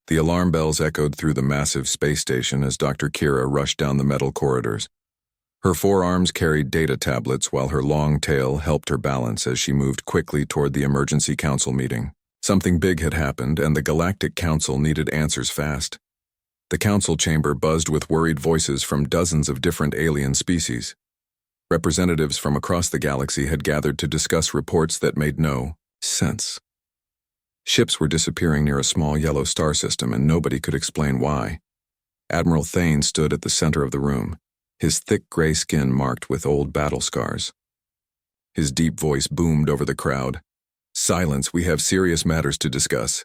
The alarm bells echoed through the massive space station as Dr. Kira rushed down the metal corridors. Her forearms carried data tablets while her long tail helped her balance as she moved quickly toward the emergency council meeting. Something big had happened, and the Galactic Council needed answers fast. The council chamber buzzed with worried voices from dozens of different alien species. Representatives from across the galaxy had gathered to discuss reports that made no sense. Ships were disappearing near a small yellow star system, and nobody could explain why. Admiral Thane stood at the center of the room, his thick gray skin marked with old battle scars. His deep voice boomed over the crowd. "Silence, we have serious matters to discuss."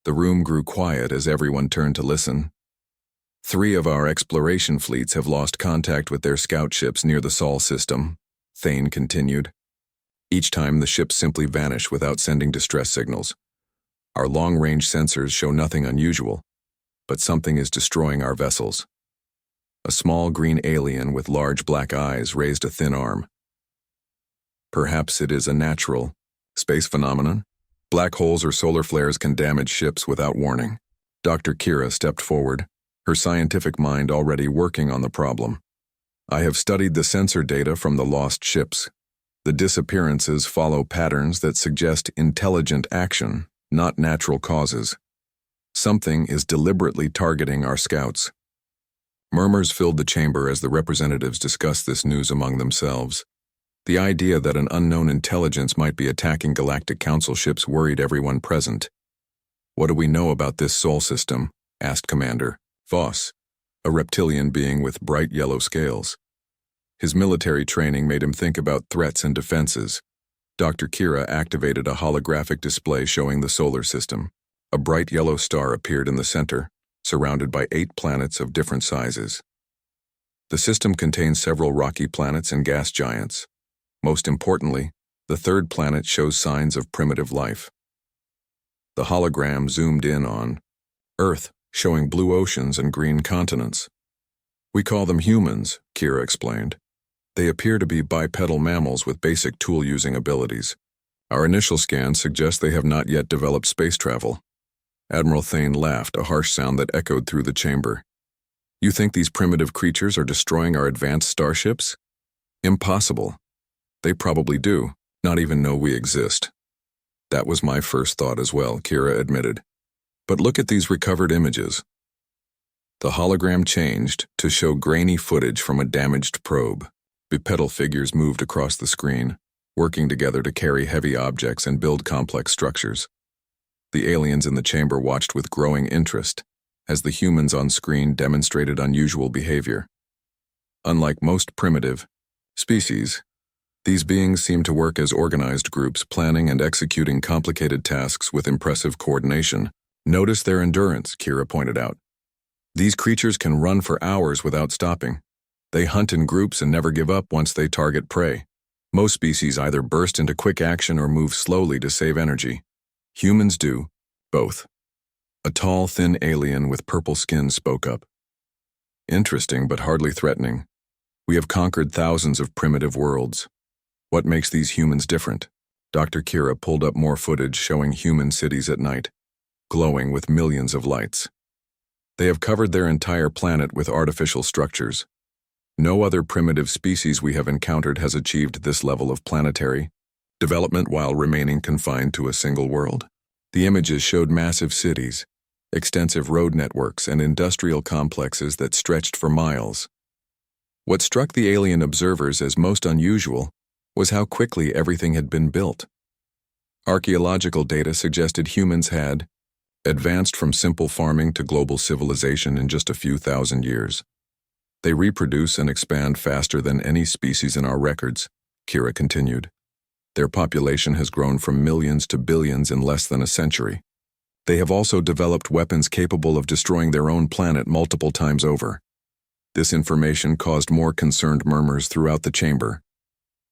The room grew quiet as everyone turned to listen. 3 of our exploration fleets have lost contact with their scout ships near the Sol system, Thane continued. Each time the ships simply vanish without sending distress signals. Our long-range sensors show nothing unusual, but something is destroying our vessels. A small green alien with large black eyes raised a thin arm. Perhaps it is a natural space phenomenon? Black holes or solar flares can damage ships without warning. Dr. Kira stepped forward, her scientific mind already working on the problem. I have studied the sensor data from the lost ships. The disappearances follow patterns that suggest intelligent action, not natural causes. Something is deliberately targeting our scouts. Murmurs filled the chamber as the representatives discussed this news among themselves. The idea that an unknown intelligence might be attacking Galactic Council ships worried everyone present. "What do we know about this Sol system?" asked Commander Voss, a reptilian being with bright yellow scales. His military training made him think about threats and defenses. Dr. Kira activated a holographic display showing the solar system. A bright yellow star appeared in the center, surrounded by 8 planets of different sizes. The system contains several rocky planets and gas giants. Most importantly, the 3rd planet shows signs of primitive life. The hologram zoomed in on Earth, showing blue oceans and green continents. "We call them humans," Kira explained. "They appear to be bipedal mammals with basic tool-using abilities. Our initial scans suggest they have not yet developed space travel." Admiral Thane laughed, a harsh sound that echoed through the chamber. "You think these primitive creatures are destroying our advanced starships? Impossible. They probably do, not even know we exist." "That was my first thought as well," Kira admitted. "But look at these recovered images." The hologram changed to show grainy footage from a damaged probe. Bipedal figures moved across the screen, working together to carry heavy objects and build complex structures. The aliens in the chamber watched with growing interest, as the humans on screen demonstrated unusual behavior. Unlike most primitive species, these beings seem to work as organized groups, planning and executing complicated tasks with impressive coordination. "Notice their endurance," Kira pointed out. "These creatures can run for hours without stopping. They hunt in groups and never give up once they target prey. Most species either burst into quick action or move slowly to save energy. Humans do both." A tall, thin alien with purple skin spoke up. "Interesting, but hardly threatening. We have conquered thousands of primitive worlds. What makes these humans different?" Dr. Kira pulled up more footage showing human cities at night, glowing with millions of lights. They have covered their entire planet with artificial structures. No other primitive species we have encountered has achieved this level of planetary development while remaining confined to a single world. The images showed massive cities, extensive road networks, and industrial complexes that stretched for miles. What struck the alien observers as most unusual was how quickly everything had been built. Archaeological data suggested humans had advanced from simple farming to global civilization in just a few thousand years. They reproduce and expand faster than any species in our records, Kira continued. Their population has grown from millions to billions in less than a century. They have also developed weapons capable of destroying their own planet multiple times over. This information caused more concerned murmurs throughout the chamber.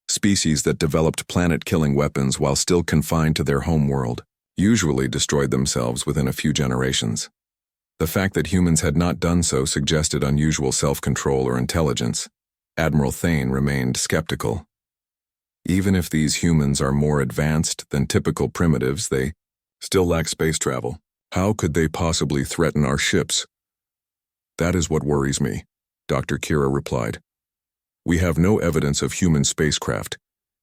Species that developed planet-killing weapons while still confined to their home world usually destroyed themselves within a few generations. The fact that humans had not done so suggested unusual self-control or intelligence. Admiral Thane remained skeptical. Even if these humans are more advanced than typical primitives, they still lack space travel. How could they possibly threaten our ships? That is what worries me, Dr. Kira replied. We have no evidence of human spacecraft,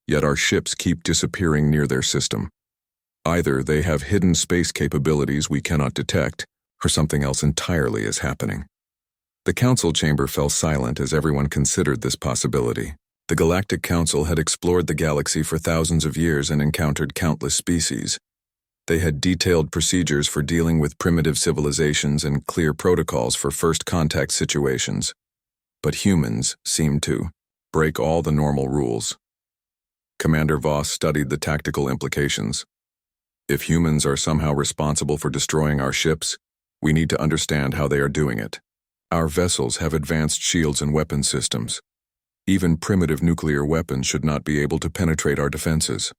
yet our ships keep disappearing near their system. Either they have hidden space capabilities we cannot detect, or something else entirely is happening. The council chamber fell silent as everyone considered this possibility. The Galactic Council had explored the galaxy for thousands of years and encountered countless species. They had detailed procedures for dealing with primitive civilizations and clear protocols for first contact situations. But humans seemed to break all the normal rules. Commander Voss studied the tactical implications. If humans are somehow responsible for destroying our ships, we need to understand how they are doing it. Our vessels have advanced shields and weapon systems. Even primitive nuclear weapons should not be able to penetrate our defenses.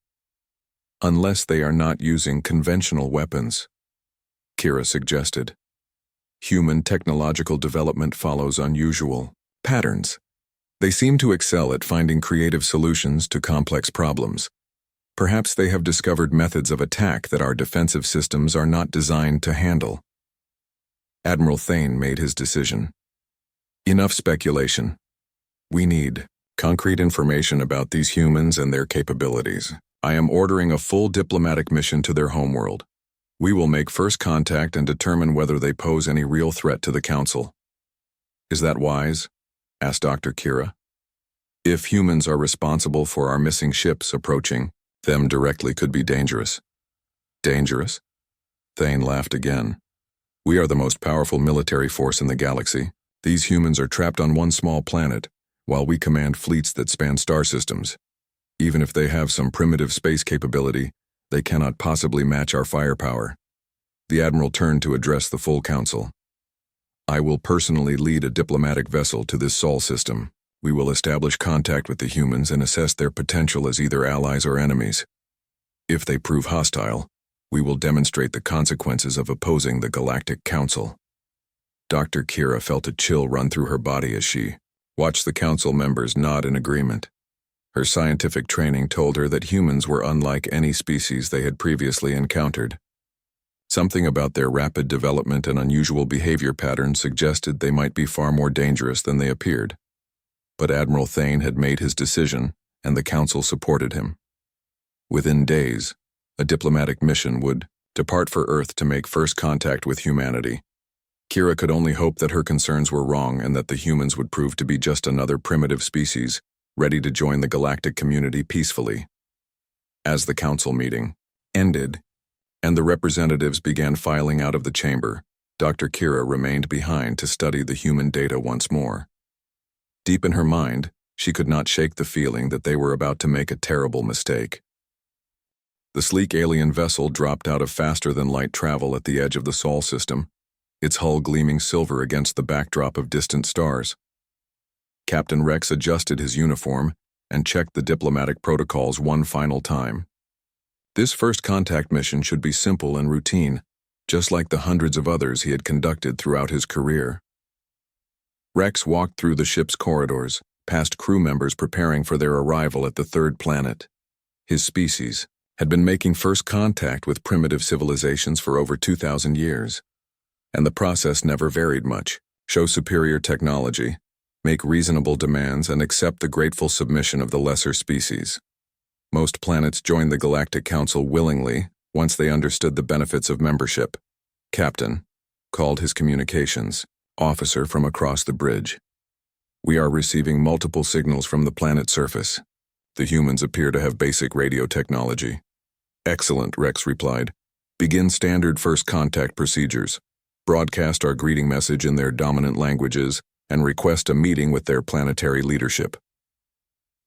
Unless they are not using conventional weapons, Kira suggested. Human technological development follows unusual patterns. They seem to excel at finding creative solutions to complex problems. Perhaps they have discovered methods of attack that our defensive systems are not designed to handle. Admiral Thane made his decision. Enough speculation. We need concrete information about these humans and their capabilities. I am ordering a full diplomatic mission to their homeworld. We will make first contact and determine whether they pose any real threat to the Council. Is that wise? Asked Dr. Kira. If humans are responsible for our missing ships approaching them directly could be dangerous. Dangerous? Thane laughed again. We are the most powerful military force in the galaxy. These humans are trapped on one small planet, while we command fleets that span star systems. Even if they have some primitive space capability, they cannot possibly match our firepower. The Admiral turned to address the full Council. I will personally lead a diplomatic vessel to this Sol system. We will establish contact with the humans and assess their potential as either allies or enemies. If they prove hostile, we will demonstrate the consequences of opposing the Galactic Council. Dr. Kira felt a chill run through her body as she watched the Council members nod in agreement. Her scientific training told her that humans were unlike any species they had previously encountered. Something about their rapid development and unusual behavior patterns suggested they might be far more dangerous than they appeared. But Admiral Thane had made his decision, and the Council supported him. Within days, a diplomatic mission would depart for Earth to make first contact with humanity. Kira could only hope that her concerns were wrong and that the humans would prove to be just another primitive species, ready to join the galactic community peacefully. As the Council meeting ended, and the representatives began filing out of the chamber, Dr. Kira remained behind to study the human data once more. Deep in her mind, she could not shake the feeling that they were about to make a terrible mistake. The sleek alien vessel dropped out of faster-than-light travel at the edge of the Sol system, its hull gleaming silver against the backdrop of distant stars. Captain Rex adjusted his uniform and checked the diplomatic protocols one final time. This first contact mission should be simple and routine, just like the hundreds of others he had conducted throughout his career. Rex walked through the ship's corridors, past crew members preparing for their arrival at the third planet. His species had been making first contact with primitive civilizations for over 2,000 years, and the process never varied much. Show superior technology, make reasonable demands, and accept the grateful submission of the lesser species. Most planets joined the Galactic Council willingly once they understood the benefits of membership. Captain called his communications officer from across the bridge. We are receiving multiple signals from the planet's surface. The humans appear to have basic radio technology. Excellent, Rex replied. Begin standard first contact procedures. Broadcast our greeting message in their dominant languages and request a meeting with their planetary leadership.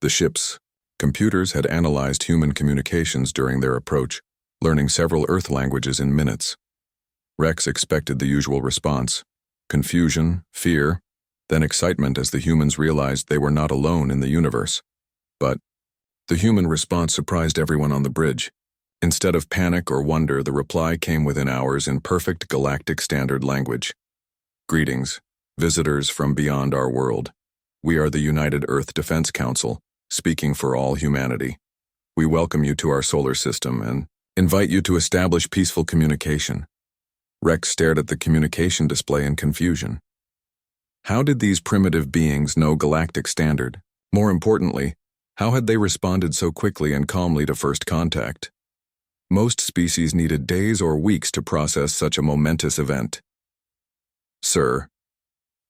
The ship's computers had analyzed human communications during their approach, learning several Earth languages in minutes. Rex expected the usual response: confusion, fear, then excitement as the humans realized they were not alone in the universe. But the human response surprised everyone on the bridge. Instead of panic or wonder, the reply came within hours in perfect galactic standard language. Greetings, visitors from beyond our world. We are the United Earth Defense Council, speaking for all humanity. We welcome you to our solar system and invite you to establish peaceful communication. Rex stared at the communication display in confusion. How did these primitive beings know galactic standard? More importantly, how had they responded so quickly and calmly to first contact? Most species needed days or weeks to process such a momentous event. "Sir,"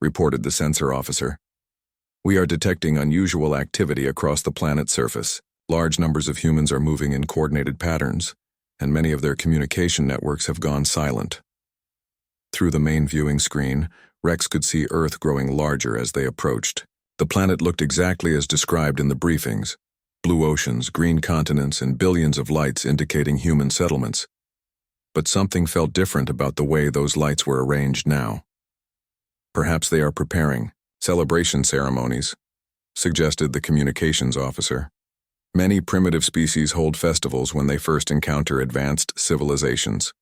reported the sensor officer, "we are detecting unusual activity across the planet's surface. Large numbers of humans are moving in coordinated patterns, and many of their communication networks have gone silent." Through the main viewing screen, Rex could see Earth growing larger as they approached. The planet looked exactly as described in the briefings: blue oceans, green continents, and billions of lights indicating human settlements. But something felt different about the way those lights were arranged now. "Perhaps they are preparing celebration ceremonies," suggested the communications officer. "Many primitive species hold festivals when they first encounter advanced civilizations."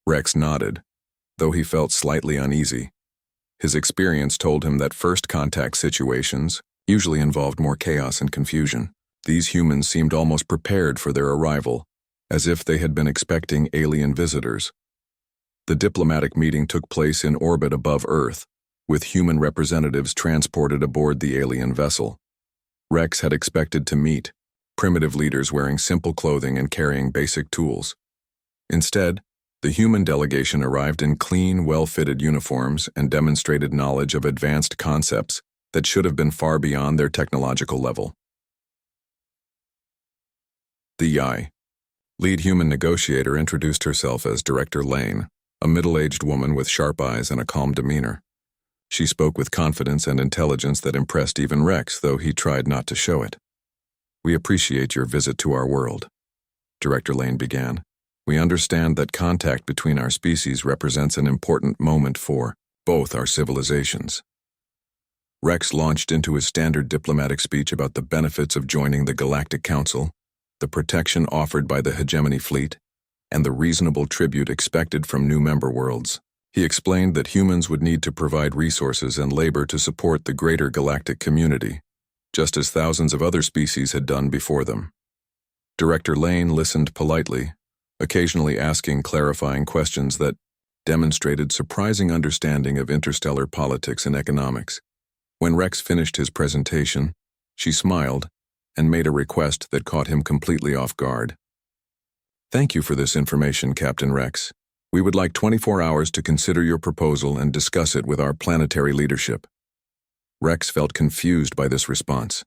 Rex nodded, though he felt slightly uneasy. His experience told him that first contact situations usually involved more chaos and confusion. These humans seemed almost prepared for their arrival, as if they had been expecting alien visitors. The diplomatic meeting took place in orbit above Earth, with human representatives transported aboard the alien vessel. Rex had expected to meet primitive leaders wearing simple clothing and carrying basic tools. Instead, the human delegation arrived in clean, well-fitted uniforms and demonstrated knowledge of advanced concepts that should have been far beyond their technological level. The YI lead human negotiator introduced herself as Director Lane, a middle-aged woman with sharp eyes and a calm demeanor. She spoke with confidence and intelligence that impressed even Rex, though he tried not to show it. "We appreciate your visit to our world," Director Lane began. "We understand that contact between our species represents an important moment for both our civilizations." Rex launched into his standard diplomatic speech about the benefits of joining the Galactic Council, the protection offered by the hegemony fleet, and the reasonable tribute expected from new member worlds. He explained that humans would need to provide resources and labor to support the greater galactic community, just as thousands of other species had done before them. Director Lane listened politely, occasionally asking clarifying questions that demonstrated surprising understanding of interstellar politics and economics. When Rex finished his presentation, she smiled and made a request that caught him completely off guard. "Thank you for this information, Captain Rex. We would like 24 hours to consider your proposal and discuss it with our planetary leadership." Rex felt confused by this response.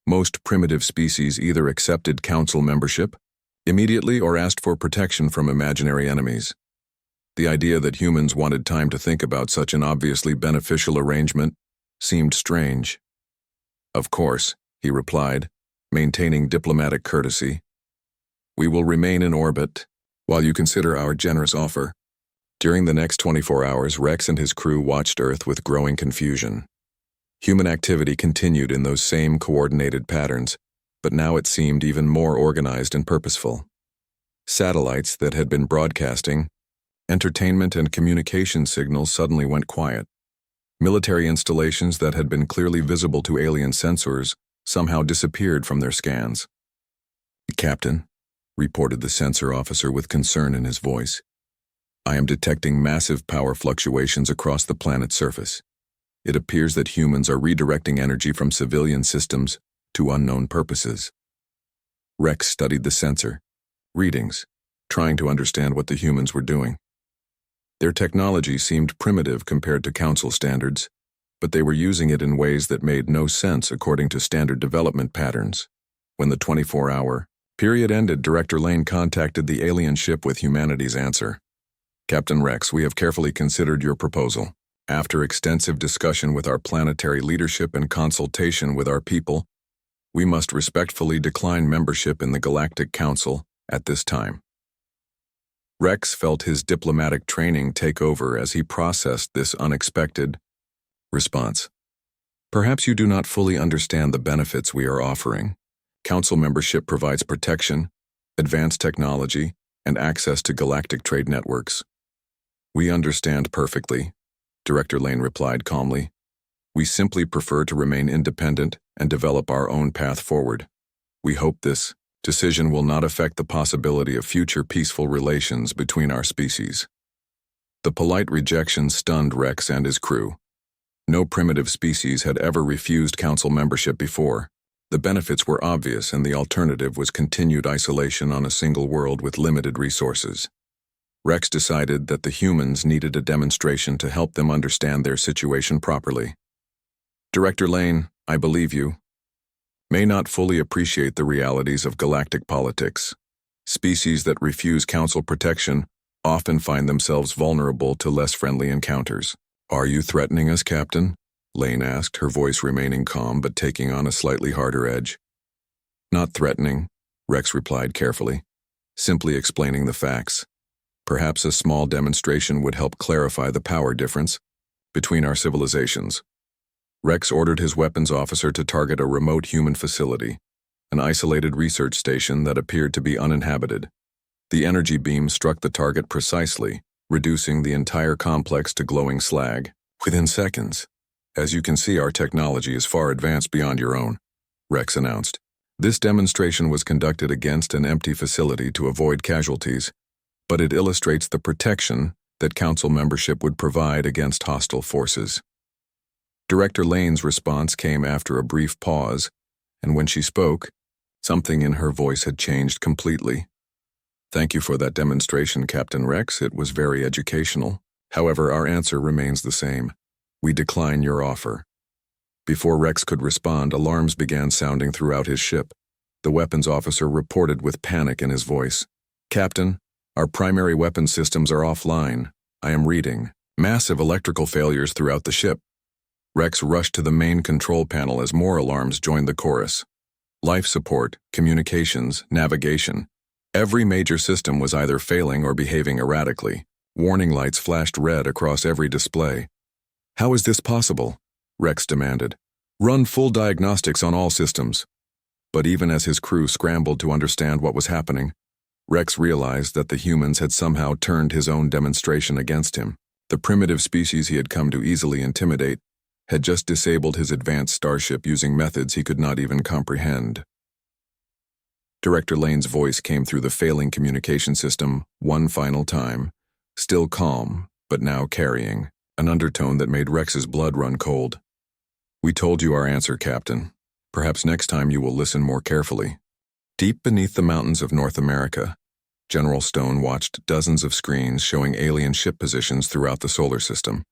Most primitive species either accepted council membership immediately or asked for protection from imaginary enemies. The idea that humans wanted time to think about such an obviously beneficial arrangement seemed strange. "Of course," he replied, maintaining diplomatic courtesy. "We will remain in orbit while you consider our generous offer." During the next 24 hours, Rex and his crew watched Earth with growing confusion. Human activity continued in those same coordinated patterns, but now it seemed even more organized and purposeful. Satellites that had been broadcasting entertainment and communication signals suddenly went quiet. Military installations that had been clearly visible to alien sensors somehow disappeared from their scans. "Captain," reported the sensor officer with concern in his voice, "I am detecting massive power fluctuations across the planet's surface. It appears that humans are redirecting energy from civilian systems to unknown purposes." Rex studied the sensor readings, trying to understand what the humans were doing. Their technology seemed primitive compared to council standards, but they were using it in ways that made no sense according to standard development patterns. When the 24-hour period ended, Director Lane contacted the alien ship with humanity's answer. "Captain Rex, we have carefully considered your proposal. After extensive discussion with our planetary leadership and consultation with our people, we must respectfully decline membership in the Galactic Council at this time." Rex felt his diplomatic training take over as he processed this unexpected response. "Perhaps you do not fully understand the benefits we are offering. Council membership provides protection, advanced technology, and access to galactic trade networks." "We understand perfectly," Director Lane replied calmly. "We simply prefer to remain independent and develop our own path forward. We hope this decision will not affect the possibility of future peaceful relations between our species." The polite rejection stunned Rex and his crew. No primitive species had ever refused council membership before. The benefits were obvious, and the alternative was continued isolation on a single world with limited resources. Rex decided that the humans needed a demonstration to help them understand their situation properly. Director Lane, I believe you. May not fully appreciate the realities of galactic politics. Species that refuse council protection often find themselves vulnerable to less friendly encounters. Are you threatening us, Captain? Lane asked, her voice remaining calm but taking on a slightly harder edge. Not threatening, Rex replied carefully, simply explaining the facts. Perhaps a small demonstration would help clarify the power difference between our civilizations. Rex ordered his weapons officer to target a remote human facility, an isolated research station that appeared to be uninhabited. The energy beam struck the target precisely, reducing the entire complex to glowing slag. Within seconds. As you can see, our technology is far advanced beyond your own, Rex announced. This demonstration was conducted against an empty facility to avoid casualties, but it illustrates the protection that council membership would provide against hostile forces. Director Lane's response came after a brief pause, and when she spoke, something in her voice had changed completely. Thank you for that demonstration, Captain Rex. It was very educational. However, our answer remains the same. We decline your offer. Before Rex could respond, alarms began sounding throughout his ship. The weapons officer reported with panic in his voice. Captain, our primary weapon systems are offline. I am reading. Massive electrical failures throughout the ship. Rex rushed to the main control panel as more alarms joined the chorus. Life support, communications, navigation. Every major system was either failing or behaving erratically. Warning lights flashed red across every display. How is this possible? Rex demanded. Run full diagnostics on all systems. But even as his crew scrambled to understand what was happening, Rex realized that the humans had somehow turned his own demonstration against him. The primitive species he had come to easily intimidate had just disabled his advanced starship using methods he could not even comprehend. Director Lane's voice came through the failing communication system one final time, still calm, but now carrying an undertone that made Rex's blood run cold. We told you our answer, Captain. Perhaps next time you will listen more carefully. Deep beneath the mountains of North America, General Stone watched dozens of screens showing alien ship positions throughout the solar system.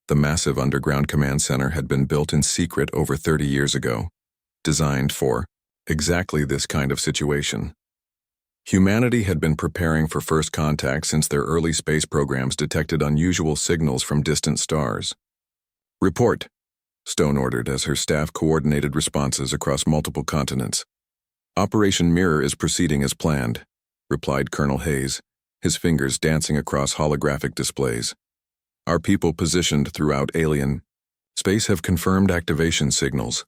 The massive underground command center had been built in secret over 30 years ago, designed for exactly this kind of situation. Humanity had been preparing for first contact since their early space programs detected unusual signals from distant stars. Report, Stone ordered as her staff coordinated responses across multiple continents. Operation Mirror is proceeding as planned, replied Colonel Hayes, his fingers dancing across holographic displays. Our people positioned throughout alien space have confirmed activation signals.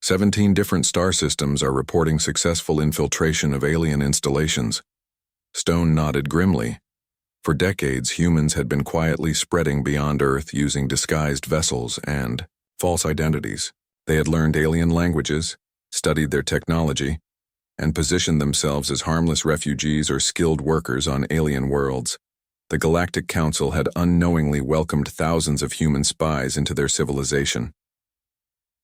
17 different star systems are reporting successful infiltration of alien installations. Stone nodded grimly. For decades, humans had been quietly spreading beyond Earth using disguised vessels and false identities. They had learned alien languages, studied their technology, and positioned themselves as harmless refugees or skilled workers on alien worlds. The Galactic Council had unknowingly welcomed thousands of human spies into their civilization.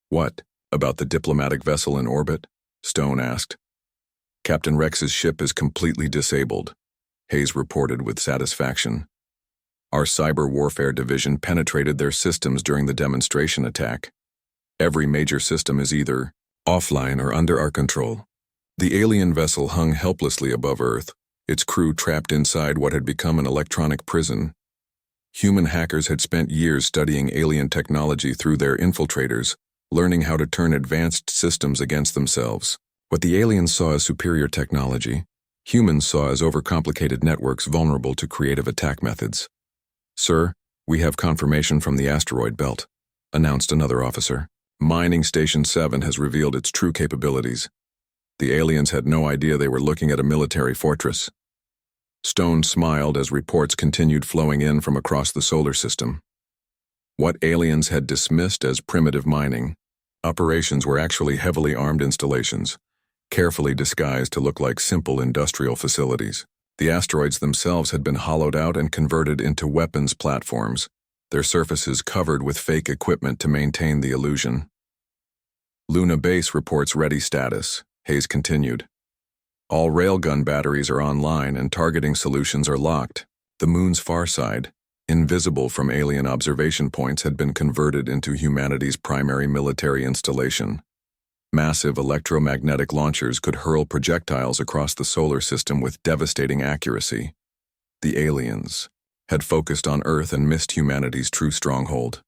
What about the diplomatic vessel in orbit? Stone asked. Captain Rex's ship is completely disabled, Hayes reported with satisfaction. Our cyber warfare division penetrated their systems during the demonstration attack. Every major system is either offline or under our control. The alien vessel hung helplessly above Earth, its crew trapped inside what had become an electronic prison. Human hackers had spent years studying alien technology through their infiltrators, learning how to turn advanced systems against themselves. What the aliens saw as superior technology, humans saw as overcomplicated networks vulnerable to creative attack methods. Sir, we have confirmation from the asteroid belt, announced another officer. Mining Station 7 has revealed its true capabilities. The aliens had no idea they were looking at a military fortress. Stone smiled as reports continued flowing in from across the solar system. What aliens had dismissed as primitive mining operations were actually heavily armed installations, carefully disguised to look like simple industrial facilities. The asteroids themselves had been hollowed out and converted into weapons platforms, their surfaces covered with fake equipment to maintain the illusion. Luna Base reports ready status, Hayes continued. All railgun batteries are online and targeting solutions are locked. The moon's far side, invisible from alien observation points, had been converted into humanity's primary military installation. Massive electromagnetic launchers could hurl projectiles across the solar system with devastating accuracy. The aliens had focused on Earth and missed humanity's true stronghold.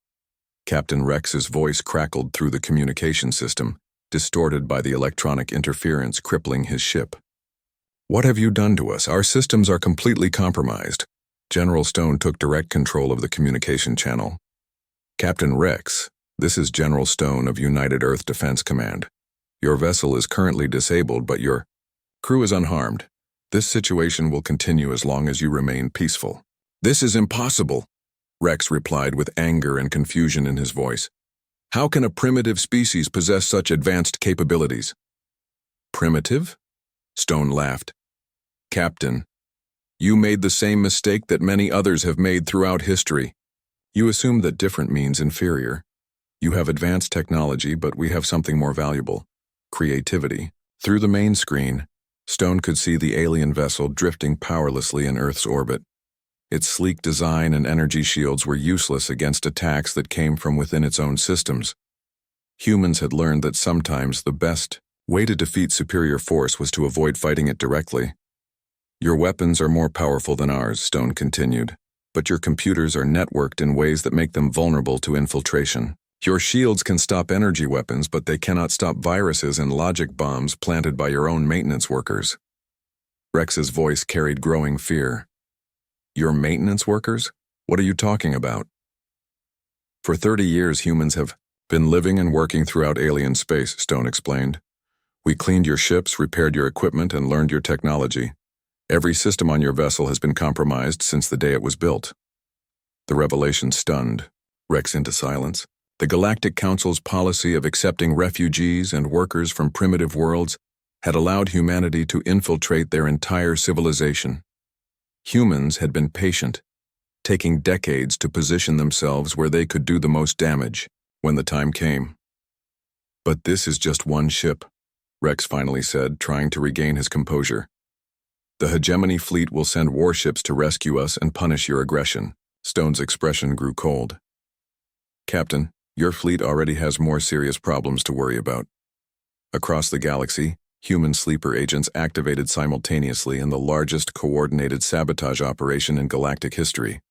Captain Rex's voice crackled through the communication system, distorted by the electronic interference crippling his ship. "What have you done to us? Our systems are completely compromised." General Stone took direct control of the communication channel. "Captain Rex, this is General Stone of United Earth Defense Command. Your vessel is currently disabled, but your crew is unharmed. This situation will continue as long as you remain peaceful." "This is impossible," Rex replied with anger and confusion in his voice. "How can a primitive species possess such advanced capabilities?" "Primitive?" Stone laughed. "Captain, you made the same mistake that many others have made throughout history. You assume that different means inferior. You have advanced technology, but we have something more valuable: creativity." Through the main screen, Stone could see the alien vessel drifting powerlessly in Earth's orbit. Its sleek design and energy shields were useless against attacks that came from within its own systems. Humans had learned that sometimes the best way to defeat superior force was to avoid fighting it directly. "Your weapons are more powerful than ours," Stone continued, "but your computers are networked in ways that make them vulnerable to infiltration. Your shields can stop energy weapons, but they cannot stop viruses and logic bombs planted by your own maintenance workers." Rex's voice carried growing fear. "Your maintenance workers? What are you talking about?" "For 30 years, humans have been living and working throughout alien space," Stone explained. "We cleaned your ships, repaired your equipment, and learned your technology. Every system on your vessel has been compromised since the day it was built." The revelation stunned Rex into silence. The Galactic Council's policy of accepting refugees and workers from primitive worlds had allowed humanity to infiltrate their entire civilization. Humans had been patient, taking decades to position themselves where they could do the most damage when the time came. "But this is just one ship," Rex finally said, trying to regain his composure. "The hegemony fleet will send warships to rescue us and punish your aggression." Stone's expression grew cold. "Captain, your fleet already has more serious problems to worry about." Across the galaxy, human sleeper agents activated simultaneously in the largest coordinated sabotage operation in galactic history.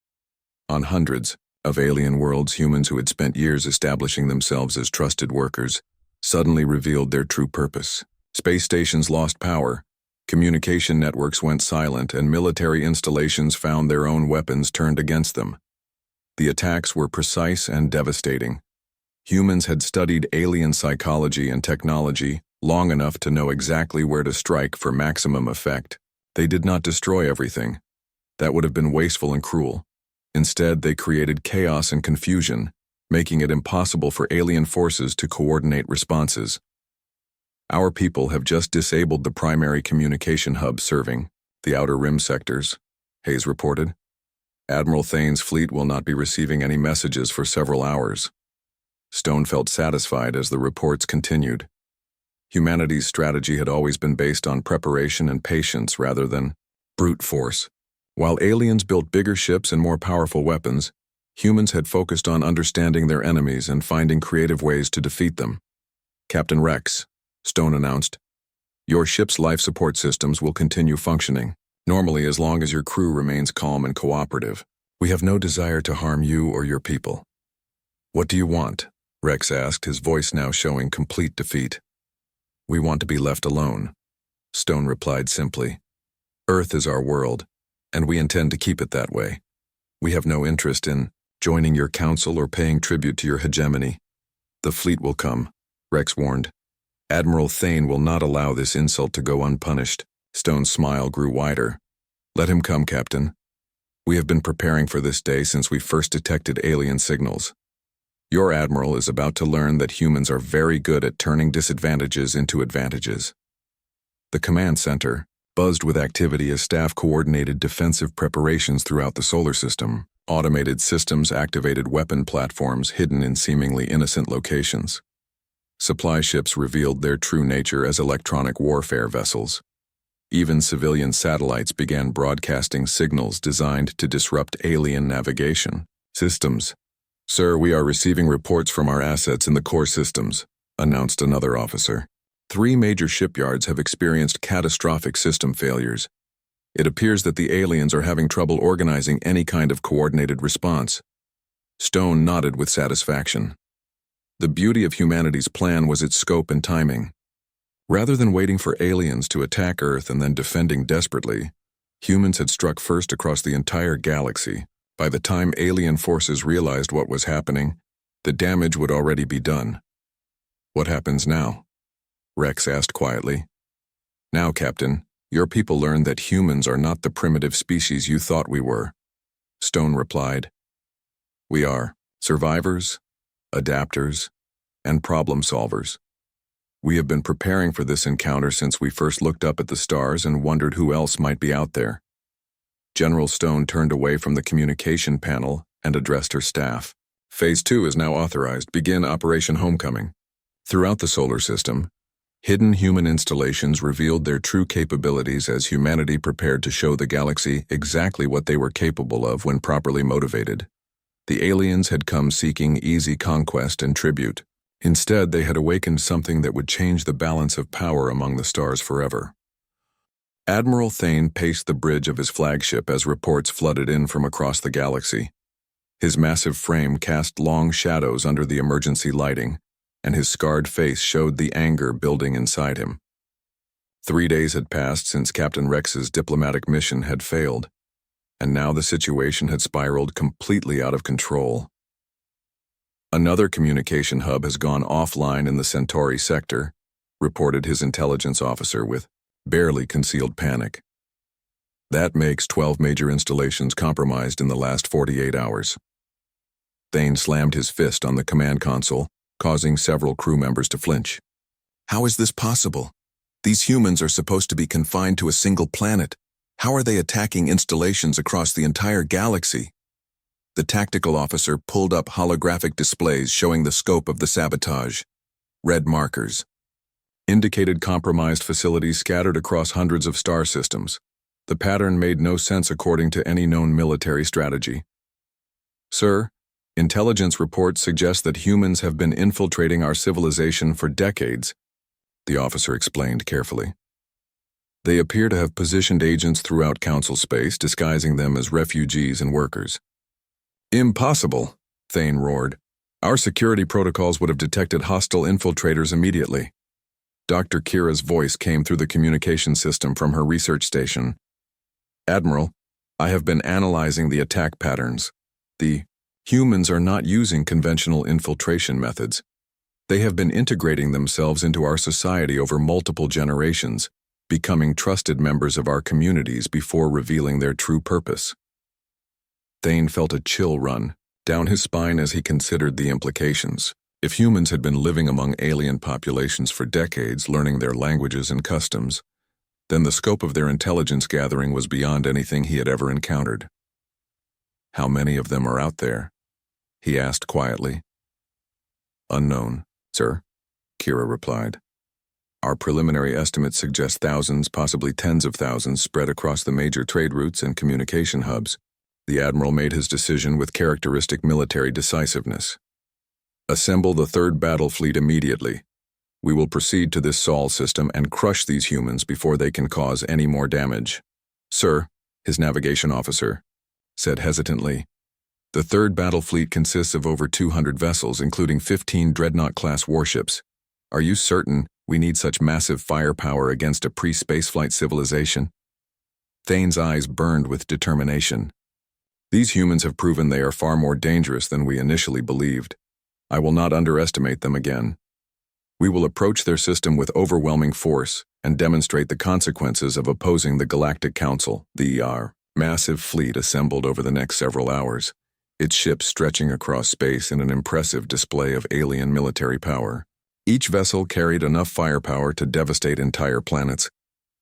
On hundreds of alien worlds, humans who had spent years establishing themselves as trusted workers suddenly revealed their true purpose. Space stations lost power, communication networks went silent, and military installations found their own weapons turned against them. The attacks were precise and devastating. Humans had studied alien psychology and technology long enough to know exactly where to strike for maximum effect. They did not destroy everything. That would have been wasteful and cruel. Instead, they created chaos and confusion, making it impossible for alien forces to coordinate responses. "Our people have just disabled the primary communication hub serving the Outer Rim sectors," Hayes reported. "Admiral Thane's fleet will not be receiving any messages for several hours." Stone felt satisfied as the reports continued. Humanity's strategy had always been based on preparation and patience rather than brute force. While aliens built bigger ships and more powerful weapons, humans had focused on understanding their enemies and finding creative ways to defeat them. "Captain Rex," Stone announced, "your ship's life support systems will continue functioning normally as long as your crew remains calm and cooperative. We have no desire to harm you or your people." "What do you want?" Rex asked, his voice now showing complete defeat. "We want to be left alone," Stone replied simply. "Earth is our world, and we intend to keep it that way. We have no interest in joining your council or paying tribute to your hegemony." "The fleet will come," Rex warned. "Admiral Thane will not allow this insult to go unpunished." Stone's smile grew wider. "Let him come, Captain. We have been preparing for this day since we first detected alien signals. Your admiral is about to learn that humans are very good at turning disadvantages into advantages." The command center, buzzed with activity as staff coordinated defensive preparations throughout the solar system. Automated systems activated weapon platforms hidden in seemingly innocent locations. Supply ships revealed their true nature as electronic warfare vessels. Even civilian satellites began broadcasting signals designed to disrupt alien navigation systems. "Sir, we are receiving reports from our assets in the core systems," announced another officer. 3 major shipyards have experienced catastrophic system failures. It appears that the aliens are having trouble organizing any kind of coordinated response. Stone nodded with satisfaction. The beauty of humanity's plan was its scope and timing. Rather than waiting for aliens to attack Earth and then defending desperately, humans had struck first across the entire galaxy. By the time alien forces realized what was happening, the damage would already be done. "What happens now?" Rex asked quietly. "Now, Captain, your people learned that humans are not the primitive species you thought we were," Stone replied. "We are survivors, adapters, and problem solvers. We have been preparing for this encounter since we first looked up at the stars and wondered who else might be out there." General Stone turned away from the communication panel and addressed her staff. "Phase 2 is now authorized. Begin Operation Homecoming." Throughout the solar system, hidden human installations revealed their true capabilities as humanity prepared to show the galaxy exactly what they were capable of when properly motivated. The aliens had come seeking easy conquest and tribute. Instead, they had awakened something that would change the balance of power among the stars forever. Admiral Thane paced the bridge of his flagship as reports flooded in from across the galaxy. His massive frame cast long shadows under the emergency lighting, and his scarred face showed the anger building inside him. 3 days had passed since Captain Rex's diplomatic mission had failed, and now the situation had spiraled completely out of control. "Another communication hub has gone offline in the Centauri sector," reported his intelligence officer with barely concealed panic. "That makes 12 major installations compromised in the last 48 hours. Thane slammed his fist on the command console, causing several crew members to flinch. "How is this possible? These humans are supposed to be confined to a single planet. How are they attacking installations across the entire galaxy?" The tactical officer pulled up holographic displays showing the scope of the sabotage. Red markers indicated compromised facilities scattered across hundreds of star systems. The pattern made no sense according to any known military strategy. "Sir, intelligence reports suggest that humans have been infiltrating our civilization for decades," the officer explained carefully. "They appear to have positioned agents throughout Council space, disguising them as refugees and workers." "Impossible," Thane roared. "Our security protocols would have detected hostile infiltrators immediately." Dr. Kira's voice came through the communication system from her research station. "Admiral, I have been analyzing the attack patterns. The humans are not using conventional infiltration methods. They have been integrating themselves into our society over multiple generations, becoming trusted members of our communities before revealing their true purpose." Thane felt a chill run down his spine as he considered the implications. If humans had been living among alien populations for decades, learning their languages and customs, then the scope of their intelligence gathering was beyond anything he had ever encountered. "How many of them are out there?" he asked quietly. "Unknown, sir," Kira replied. "Our preliminary estimates suggest thousands, possibly tens of thousands, spread across the major trade routes and communication hubs." The Admiral made his decision with characteristic military decisiveness. "Assemble the 3rd Battle Fleet immediately. We will proceed to this Sol system and crush these humans before they can cause any more damage." "Sir," his navigation officer said hesitantly, "the 3rd Battle Fleet consists of over 200 vessels, including 15 Dreadnought-class warships. Are you certain we need such massive firepower against a pre-spaceflight civilization?" Thane's eyes burned with determination. "These humans have proven they are far more dangerous than we initially believed. I will not underestimate them again. We will approach their system with overwhelming force and demonstrate the consequences of opposing the Galactic Council." The massive fleet assembled over the next several hours, its ships stretching across space in an impressive display of alien military power. Each vessel carried enough firepower to devastate entire planets.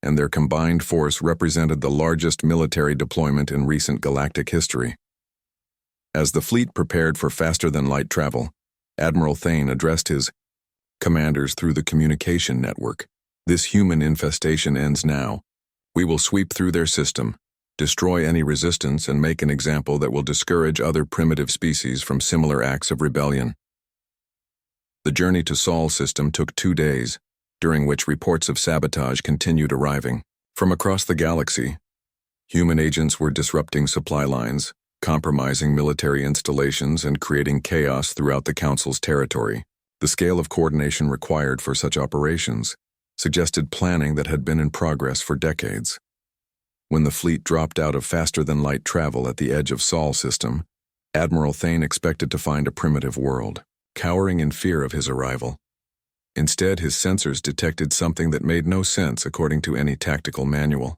and their combined force represented the largest military deployment in recent galactic history. As the fleet prepared for faster-than-light travel, Admiral Thane addressed his commanders through the communication network. "This human infestation ends now. We will sweep through their system, destroy any resistance, and make an example that will discourage other primitive species from similar acts of rebellion." The journey to Sol system took 2 days, during which reports of sabotage continued arriving. From across the galaxy, human agents were disrupting supply lines, compromising military installations, and creating chaos throughout the Council's territory. The scale of coordination required for such operations suggested planning that had been in progress for decades. When the fleet dropped out of faster-than-light travel at the edge of Sol system, Admiral Thane expected to find a primitive world, cowering in fear of his arrival. Instead, his sensors detected something that made no sense according to any tactical manual.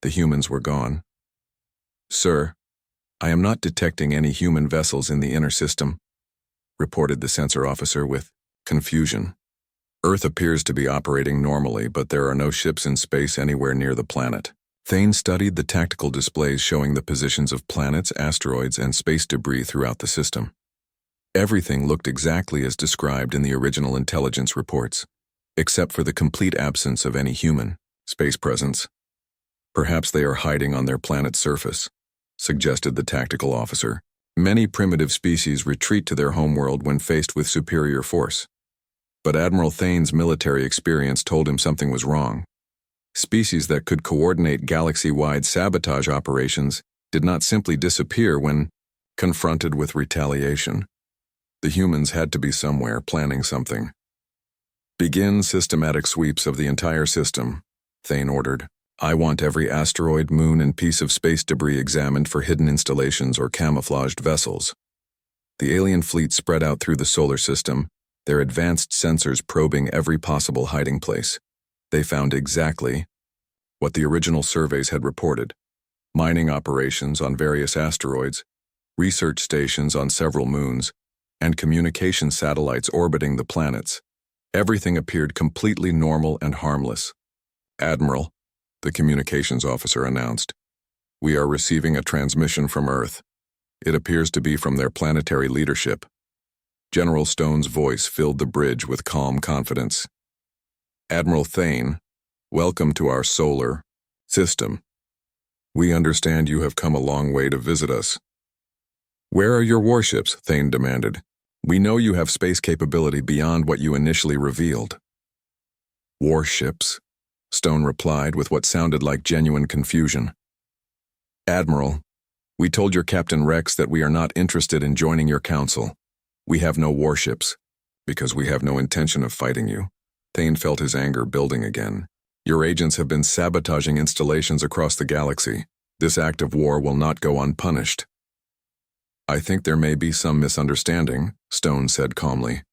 The humans were gone. "Sir, I am not detecting any human vessels in the inner system," reported the sensor officer with confusion. "Earth appears to be operating normally, but there are no ships in space anywhere near the planet." Thane studied the tactical displays showing the positions of planets, asteroids, and space debris throughout the system. Everything looked exactly as described in the original intelligence reports, except for the complete absence of any human space presence. "Perhaps they are hiding on their planet's surface," suggested the tactical officer. "Many primitive species retreat to their homeworld when faced with superior force." But Admiral Thane's military experience told him something was wrong. Species that could coordinate galaxy-wide sabotage operations did not simply disappear when confronted with retaliation. The humans had to be somewhere planning something. "Begin systematic sweeps of the entire system," Thane ordered. "I want every asteroid, moon, and piece of space debris examined for hidden installations or camouflaged vessels." The alien fleet spread out through the solar system, their advanced sensors probing every possible hiding place. They found exactly what the original surveys had reported: mining operations on various asteroids, research stations on several moons, and communication satellites orbiting the planets. Everything appeared completely normal and harmless. "Admiral," the communications officer announced, "we are receiving a transmission from Earth. It appears to be from their planetary leadership." General Stone's voice filled the bridge with calm confidence. "Admiral Thane, welcome to our solar system. We understand you have come a long way to visit us." "Where are your warships?" Thane demanded. "We know you have space capability beyond what you initially revealed." "Warships," Stone replied with what sounded like genuine confusion. "Admiral, we told your Captain Rex that we are not interested in joining your council. We have no warships, because we have no intention of fighting you." Thane felt his anger building again. "Your agents have been sabotaging installations across the galaxy. This act of war will not go unpunished." "I think there may be some misunderstanding," Stone said calmly.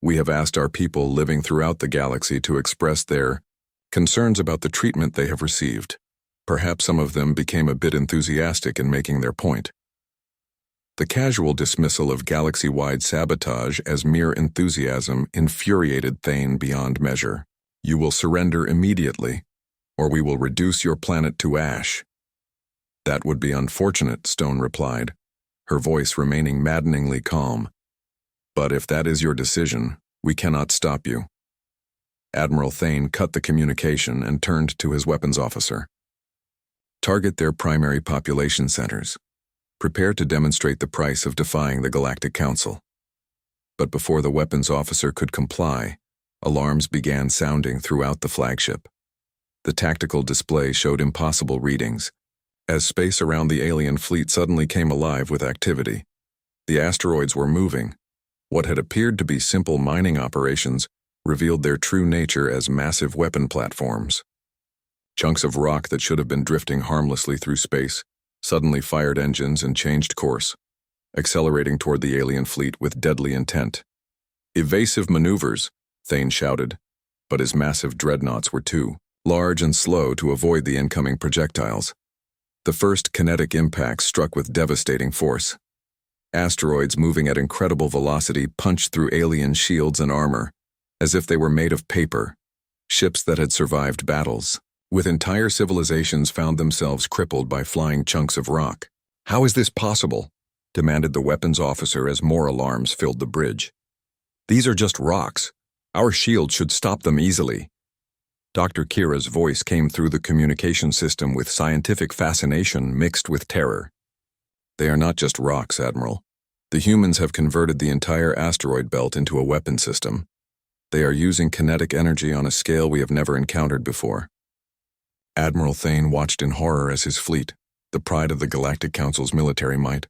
"We have asked our people living throughout the galaxy to express their concerns about the treatment they have received. Perhaps some of them became a bit enthusiastic in making their point." The casual dismissal of galaxy-wide sabotage as mere enthusiasm infuriated Thane beyond measure. "You will surrender immediately, or we will reduce your planet to ash." "That would be unfortunate," Stone replied, her voice remaining maddeningly calm. "But if that is your decision, we cannot stop you." Admiral Thane cut the communication and turned to his weapons officer. "Target their primary population centers. Prepare to demonstrate the price of defying the Galactic Council." But before the weapons officer could comply, alarms began sounding throughout the flagship. The tactical display showed impossible readings, as space around the alien fleet suddenly came alive with activity. The asteroids were moving. What had appeared to be simple mining operations revealed their true nature as massive weapon platforms. Chunks of rock that should have been drifting harmlessly through space suddenly fired engines and changed course, accelerating toward the alien fleet with deadly intent. "Evasive maneuvers," Thane shouted, but his massive dreadnoughts were too large and slow to avoid the incoming projectiles. The first kinetic impact struck with devastating force. Asteroids moving at incredible velocity punched through alien shields and armor, as if they were made of paper. ships that had survived battles, with entire civilizations found themselves crippled by flying chunks of rock. "How is this possible?" demanded the weapons officer as more alarms filled the bridge. "These are just rocks. Our shield should stop them easily." Dr. Kira's voice came through the communication system with scientific fascination mixed with terror. "They are not just rocks, Admiral. The humans have converted the entire asteroid belt into a weapon system. They are using kinetic energy on a scale we have never encountered before." Admiral Thane watched in horror as his fleet, the pride of the Galactic Council's military might,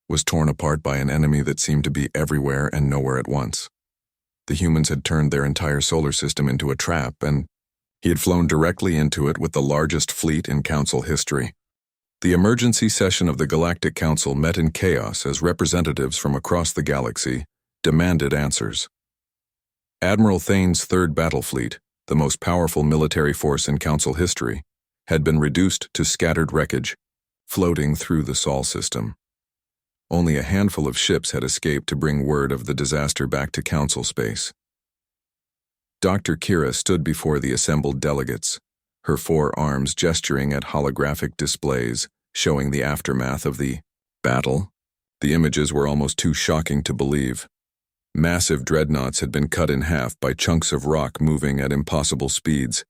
was torn apart by an enemy that seemed to be everywhere and nowhere at once. The humans had turned their entire solar system into a trap, and he had flown directly into it with the largest fleet in Council history. The emergency session of the Galactic Council met in chaos as representatives from across the galaxy demanded answers. Admiral Thane's third battle fleet, the most powerful military force in Council history, had been reduced to scattered wreckage, floating through the Sol system. Only a handful of ships had escaped to bring word of the disaster back to Council space. Dr. Kira stood before the assembled delegates, her 4 arms gesturing at holographic displays showing the aftermath of the battle. The images were almost too shocking to believe. Massive dreadnoughts had been cut in half by chunks of rock moving at impossible speeds.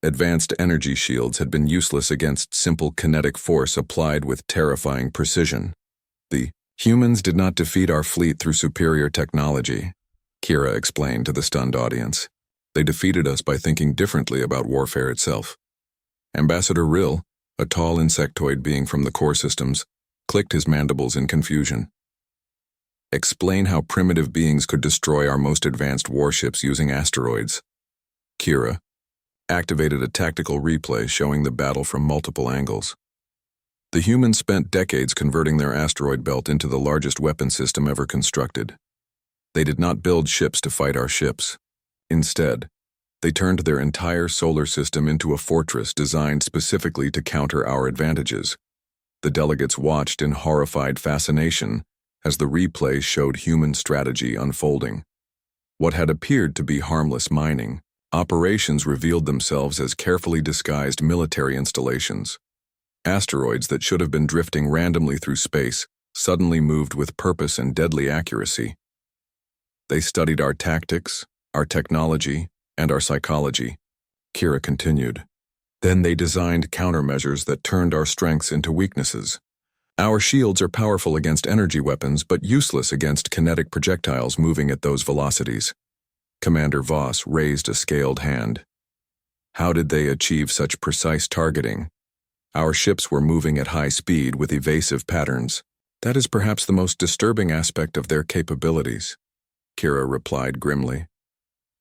Advanced energy shields had been useless against simple kinetic force applied with terrifying precision. "The humans did not defeat our fleet through superior technology," Kira explained to the stunned audience. "They defeated us by thinking differently about warfare itself." Ambassador Rill, a tall insectoid being from the core systems, clicked his mandibles in confusion. "Explain how primitive beings could destroy our most advanced warships using asteroids." Kira activated a tactical replay showing the battle from multiple angles. "The humans spent decades converting their asteroid belt into the largest weapon system ever constructed. They did not build ships to fight our ships. Instead, they turned their entire solar system into a fortress designed specifically to counter our advantages." The delegates watched in horrified fascination as the replay showed human strategy unfolding. What had appeared to be harmless mining operations revealed themselves as carefully disguised military installations. Asteroids that should have been drifting randomly through space suddenly moved with purpose and deadly accuracy. "They studied our tactics, our technology, and our psychology," Kira continued. "Then they designed countermeasures that turned our strengths into weaknesses. Our shields are powerful against energy weapons but useless against kinetic projectiles moving at those velocities." Commander Voss raised a scaled hand. "How did they achieve such precise targeting? Our ships were moving at high speed with evasive patterns. That is perhaps the most disturbing aspect of their capabilities," Kira replied grimly.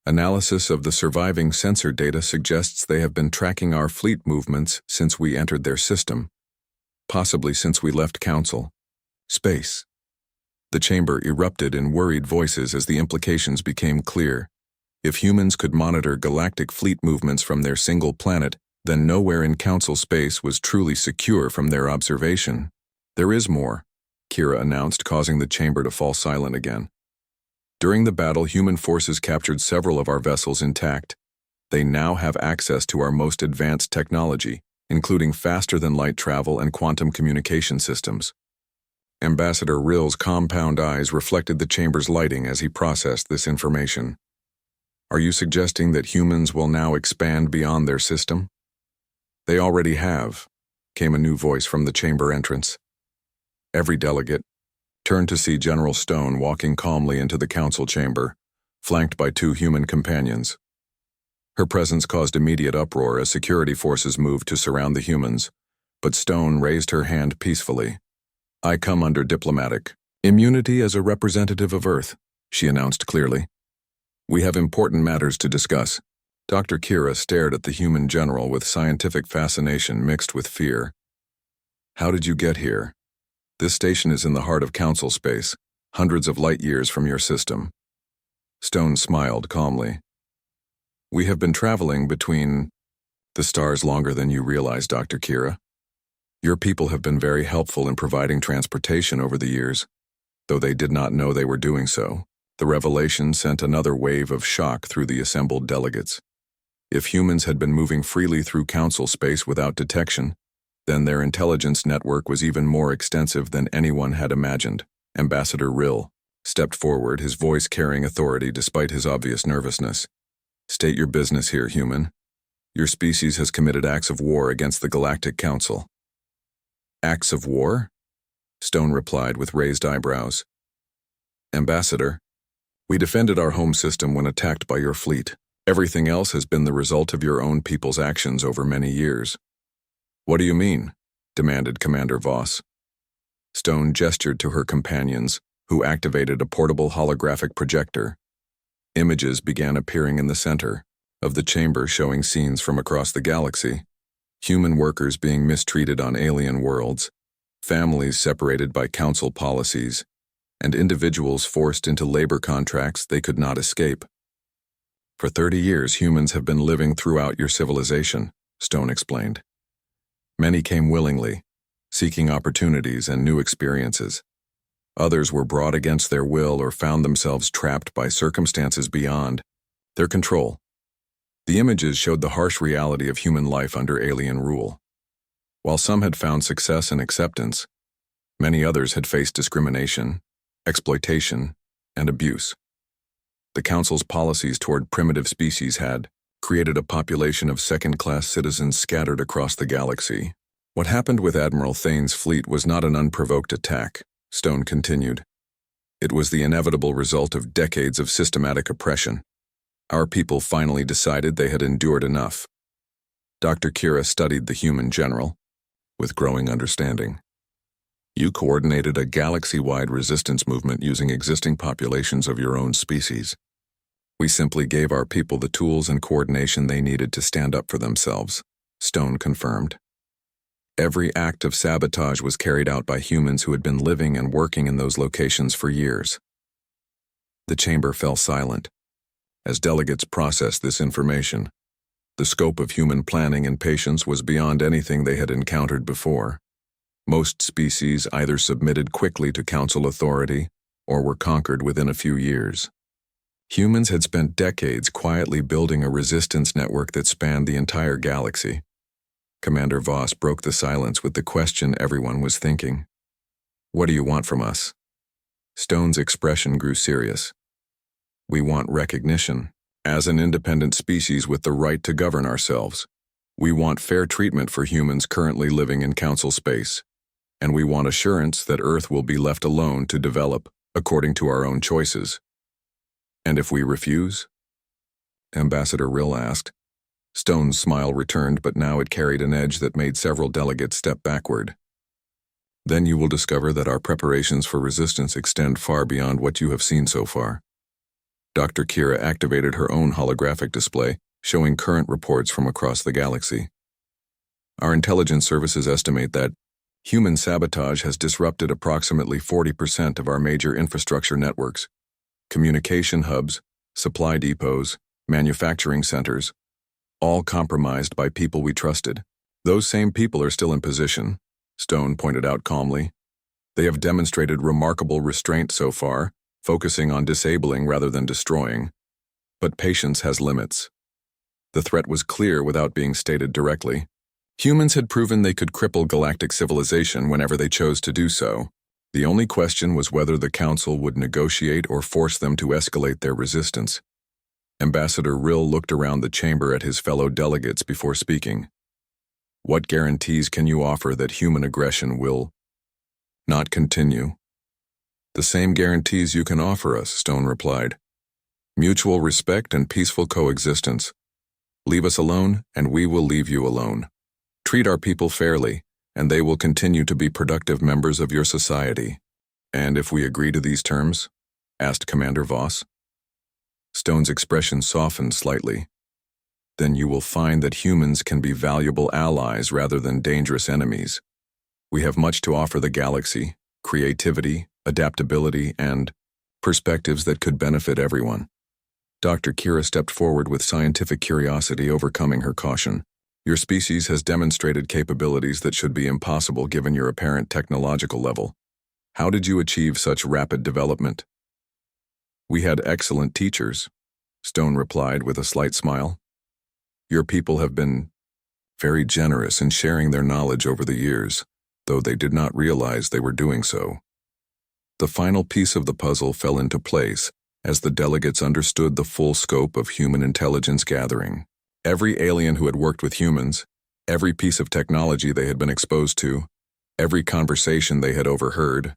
"Analysis of the surviving sensor data suggests they have been tracking our fleet movements since we entered their system, possibly since we left Council space." The chamber erupted in worried voices as the implications became clear. If humans could monitor galactic fleet movements from their single planet, then nowhere in Council space was truly secure from their observation. "There is more," Kira announced, causing the chamber to fall silent again. "During the battle, human forces captured several of our vessels intact. They now have access to our most advanced technology, including faster-than-light travel and quantum communication systems." Ambassador Rill's compound eyes reflected the chamber's lighting as he processed this information. "Are you suggesting that humans will now expand beyond their system?" "They already have," came a new voice from the chamber entrance. Every delegate turned to see General Stone walking calmly into the council chamber, flanked by 2 human companions. Her presence caused immediate uproar as security forces moved to surround the humans, but Stone raised her hand peacefully. "I come under diplomatic immunity as a representative of Earth," she announced clearly. "We have important matters to discuss." Dr. Kira stared at the human general with scientific fascination mixed with fear. "How did you get here? This station is in the heart of Council space, hundreds of light years from your system." Stone smiled calmly. "We have been traveling between the stars longer than you realize, Dr. Kira. Your people have been very helpful in providing transportation over the years, though they did not know they were doing so." The revelation sent another wave of shock through the assembled delegates. If humans had been moving freely through Council space without detection, then their intelligence network was even more extensive than anyone had imagined. Ambassador Rill stepped forward, his voice carrying authority despite his obvious nervousness. State your business here, human. Your species has committed acts of war against the Galactic Council. Acts of war? Stone replied with raised eyebrows. Ambassador, we defended our home system when attacked by your fleet. Everything else has been the result of your own people's actions over many years. What do you mean? Demanded Commander Voss. Stone gestured to her companions, who activated a portable holographic projector. Images began appearing in the center of the chamber, showing scenes from across the galaxy. Human workers being mistreated on alien worlds, families separated by council policies, and individuals forced into labor contracts they could not escape. For 30 years, humans have been living throughout your civilization, Stone explained. Many came willingly, seeking opportunities and new experiences. Others were brought against their will or found themselves trapped by circumstances beyond their control. The images showed the harsh reality of human life under alien rule. While some had found success and acceptance, many others had faced discrimination, exploitation, and abuse. The Council's policies toward primitive species had created a population of second-class citizens scattered across the galaxy. What happened with Admiral Thane's fleet was not an unprovoked attack, Stone continued. It was the inevitable result of decades of systematic oppression. Our people finally decided they had endured enough. Dr. Kira studied the human general with growing understanding. You coordinated a galaxy-wide resistance movement using existing populations of your own species. We simply gave our people the tools and coordination they needed to stand up for themselves, Stone confirmed. Every act of sabotage was carried out by humans who had been living and working in those locations for years. The chamber fell silent as delegates processed this information. The scope of human planning and patience was beyond anything they had encountered before. Most species either submitted quickly to council authority or were conquered within a few years. Humans had spent decades quietly building a resistance network that spanned the entire galaxy. Commander Voss broke the silence with the question everyone was thinking. What do you want from us? Stone's expression grew serious. We want recognition, as an independent species with the right to govern ourselves. We want fair treatment for humans currently living in council space, and we want assurance that Earth will be left alone to develop according to our own choices. And if we refuse? Ambassador Rill asked. Stone's smile returned, but now it carried an edge that made several delegates step backward. Then you will discover that our preparations for resistance extend far beyond what you have seen so far. Dr. Kira activated her own holographic display, showing current reports from across the galaxy. Our intelligence services estimate that human sabotage has disrupted approximately 40% of our major infrastructure networks, communication hubs, supply depots, manufacturing centers, all compromised by people we trusted. Those same people are still in position, Stone pointed out calmly. They have demonstrated remarkable restraint so far, focusing on disabling rather than destroying. But patience has limits. The threat was clear without being stated directly. Humans had proven they could cripple galactic civilization whenever they chose to do so. The only question was whether the Council would negotiate or force them to escalate their resistance. Ambassador Rill looked around the chamber at his fellow delegates before speaking. What guarantees can you offer that human aggression will not continue? The same guarantees you can offer us, Stone replied. Mutual respect and peaceful coexistence. Leave us alone, and we will leave you alone. Treat our people fairly, and they will continue to be productive members of your society. And if we agree to these terms? Asked Commander Voss. Stone's expression softened slightly. Then you will find that humans can be valuable allies rather than dangerous enemies. We have much to offer the galaxy, creativity, adaptability, and perspectives that could benefit everyone. Dr. Kira stepped forward with scientific curiosity overcoming her caution. Your species has demonstrated capabilities that should be impossible given your apparent technological level. How did you achieve such rapid development? We had excellent teachers, Stone replied with a slight smile. Your people have been very generous in sharing their knowledge over the years, though they did not realize they were doing so. The final piece of the puzzle fell into place as the delegates understood the full scope of human intelligence gathering. Every alien who had worked with humans, every piece of technology they had been exposed to, every conversation they had overheard,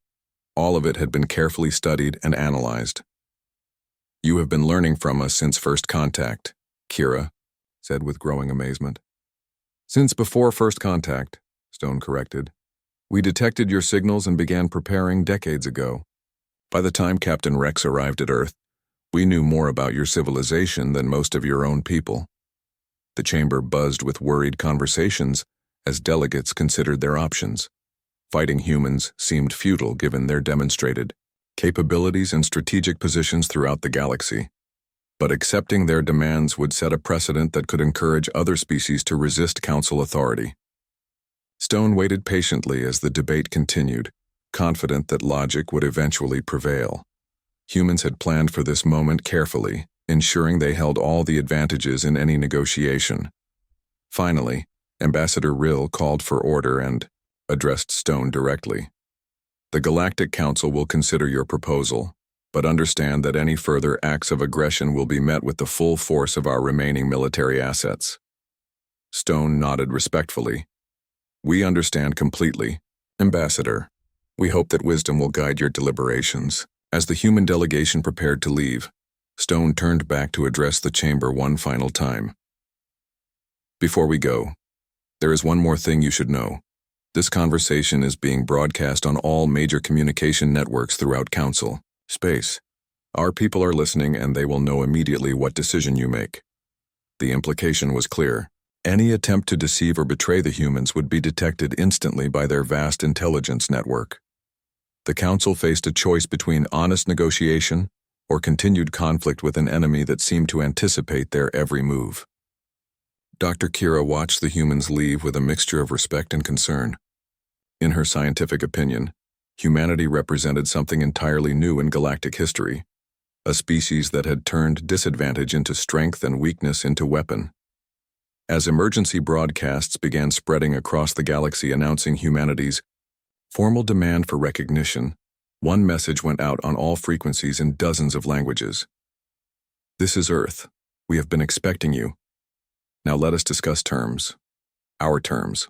all of it had been carefully studied and analyzed. "You have been learning from us since first contact," Kira said with growing amazement. "Since before first contact," Stone corrected. "We detected your signals and began preparing decades ago. By the time Captain Rex arrived at Earth, we knew more about your civilization than most of your own people." The chamber buzzed with worried conversations as delegates considered their options. Fighting humans seemed futile given their demonstrated capabilities and strategic positions throughout the galaxy. But accepting their demands would set a precedent that could encourage other species to resist Council authority. Stone waited patiently as the debate continued, confident that logic would eventually prevail. Humans had planned for this moment carefully, ensuring they held all the advantages in any negotiation. Finally, Ambassador Rill called for order and addressed Stone directly. "The Galactic Council will consider your proposal, but understand that any further acts of aggression will be met with the full force of our remaining military assets." Stone nodded respectfully. "We understand completely, Ambassador. We hope that wisdom will guide your deliberations." As the human delegation prepared to leave, Stone turned back to address the chamber one final time. "Before we go, there is one more thing you should know. This conversation is being broadcast on all major communication networks throughout Council space. Our people are listening and they will know immediately what decision you make." The implication was clear. Any attempt to deceive or betray the humans would be detected instantly by their vast intelligence network. The Council faced a choice between honest negotiation or continued conflict with an enemy that seemed to anticipate their every move. Dr. Kira watched the humans leave with a mixture of respect and concern. In her scientific opinion, humanity represented something entirely new in galactic history, a species that had turned disadvantage into strength and weakness into weapon. As emergency broadcasts began spreading across the galaxy announcing humanity's formal demand for recognition, one message went out on all frequencies in dozens of languages. "This is Earth. We have been expecting you. Now let us discuss terms. Our terms."